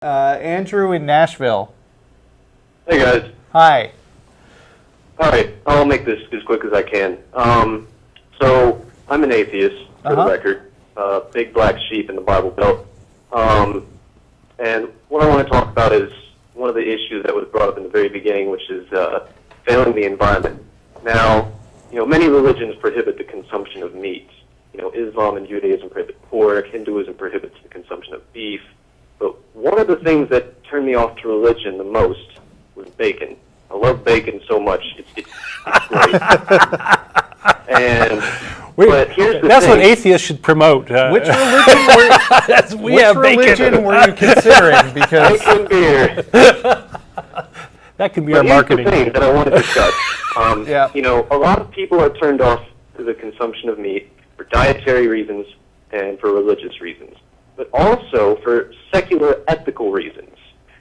Andrew in Nashville. Hey guys. Hi. All right, I'll make this as quick as I can. So I'm an atheist, for the record, big black sheep in the Bible Belt. And what I want to talk about is one of the issues that was brought up in the very beginning, which is failing the environment. Now, many religions prohibit the consumption of meat. Islam and Judaism prohibit pork, Hinduism prohibits the consumption of beef. But one of the things that turned me off to religion the most was bacon. I love bacon so much; it's great. But here's the that's thing. what atheists should promote. Which religion were you considering? Because Bacon beer. That could be But our here's marketing. the thing that I want to discuss. Yeah. A lot of people are turned off to the consumption of meat for dietary reasons and for religious reasons, but also for secular ethical reasons.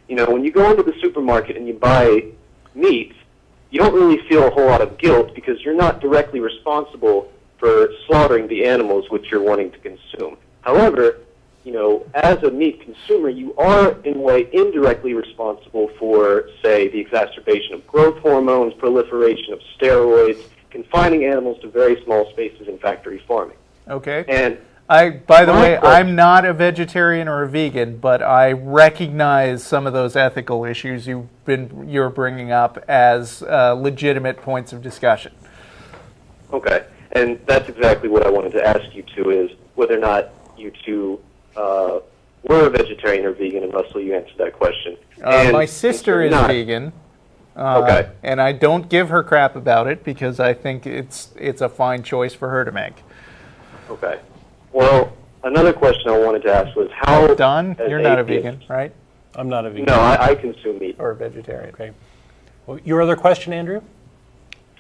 When you go into the supermarket and you buy meat, you don't really feel a whole lot of guilt because you're not directly responsible for slaughtering the animals which you're wanting to consume. However, as a meat consumer, you are in a way indirectly responsible for, say, the exacerbation of growth hormones, proliferation of steroids, confining animals to very small spaces in factory farming. okay. And By the way, I'm not a vegetarian or a vegan, but I recognize some of those ethical issues you're bringing up as legitimate points of discussion. Okay, and that's exactly what I wanted to ask you two is whether or not you two were a vegetarian or vegan, and Russell, you answered that question. And My sister is vegan. Okay. And I don't give her crap about it because I think it's a fine choice for her to make. Okay. Well, another question I wanted to ask was how... Don, you're not a atheists- vegan, right? I'm not a vegan. No, I consume meat. Or a vegetarian. Okay. Well, your other question, Andrew?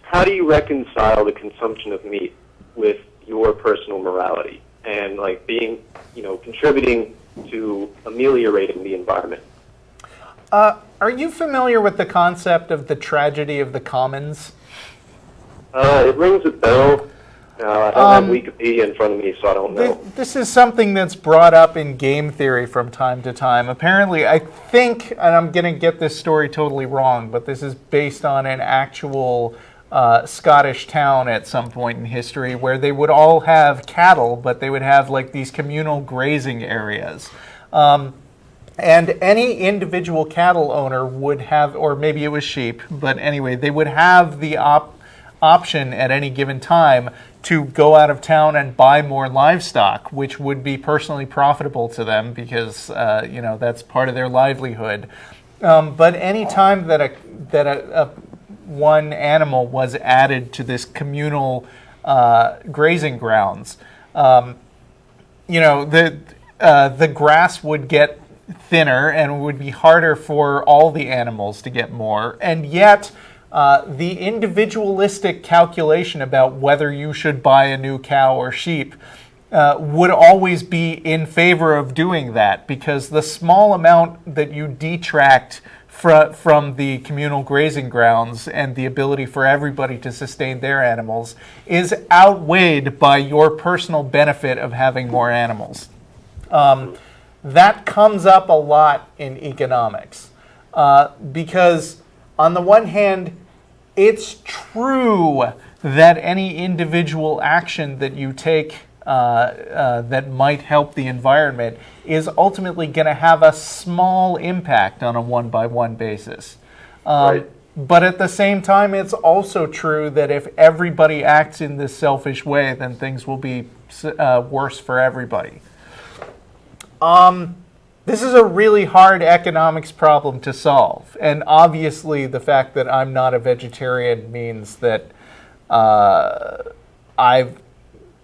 How do you reconcile the consumption of meat with your personal morality and being, contributing to ameliorating the environment? Are you familiar with the concept of the tragedy of the commons? It rings a bell. I don't have Wikipedia in front of me, so I don't know. This is something that's brought up in game theory from time to time. Apparently, I think, and I'm going to get this story totally wrong, but this is based on an actual Scottish town at some point in history where they would all have cattle, but they would have these communal grazing areas. And any individual cattle owner would have, or maybe it was sheep, but anyway, they would have the option at any given time to go out of town and buy more livestock, which would be personally profitable to them because that's part of their livelihood. But any time that one animal was added to this communal grazing grounds, the grass would get thinner and it would be harder for all the animals to get more, and yet the individualistic calculation about whether you should buy a new cow or sheep would always be in favor of doing that because the small amount that you detract from the communal grazing grounds and the ability for everybody to sustain their animals is outweighed by your personal benefit of having more animals. That comes up a lot in economics because on the one hand, it's true that any individual action that you take that might help the environment is ultimately going to have a small impact on a one-by-one basis. Right. But at the same time, it's also true that if everybody acts in this selfish way, then things will be worse for everybody. This is a really hard economics problem to solve. And obviously the fact that I'm not a vegetarian means that I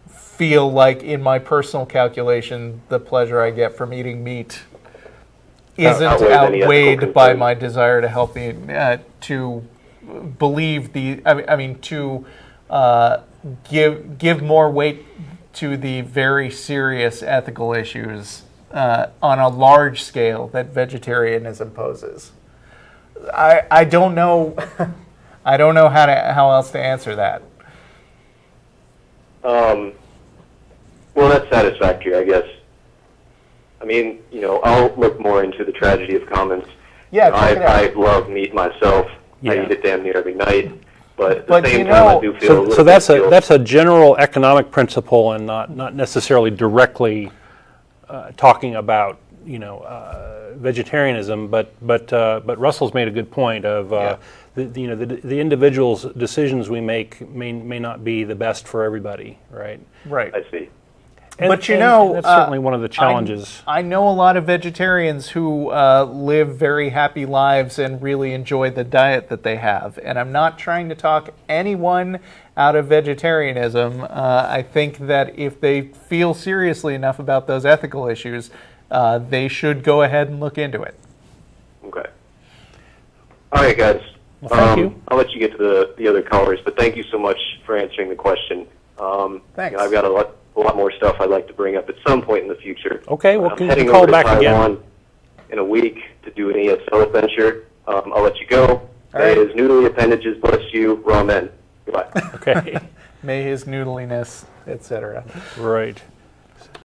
feel like in my personal calculation, the pleasure I get from eating meat isn't outweighed by my desire to help to believe to give more weight to the very serious ethical issues on a large scale that vegetarianism poses. I don't know. I don't know how else to answer that. Well, that's satisfactory, I guess. I mean, I'll look more into the tragedy of commons. Yeah, You know, check it out. I love meat myself. I Yeah. eat it damn near every night. But at But the same you time, I know- do feel a little So bit guilt. that's a general economic principle, and not necessarily directly talking about vegetarianism. But Russell's made a good point of Yeah. the individual's decisions we make may not be the best for everybody, right? Right. I see. But that's certainly one of the challenges. I know a lot of vegetarians who live very happy lives and really enjoy the diet that they have. And I'm not trying to talk anyone out of vegetarianism. I think that if they feel seriously enough about those ethical issues, they should go ahead and look into it. Okay. All right, guys. Well, thank you. I'll let you get to the other callers, but thank you so much for answering the question. Thanks. I've got a lot more stuff I'd like to bring up at some point in the future. Okay, well, I'm can heading you call over to back again? Taiwan in a week to do an ESL adventure. I'll let you go. All May right. his noodly appendages bless you. Ramen. Goodbye. Okay, May his noodliness, etc. right.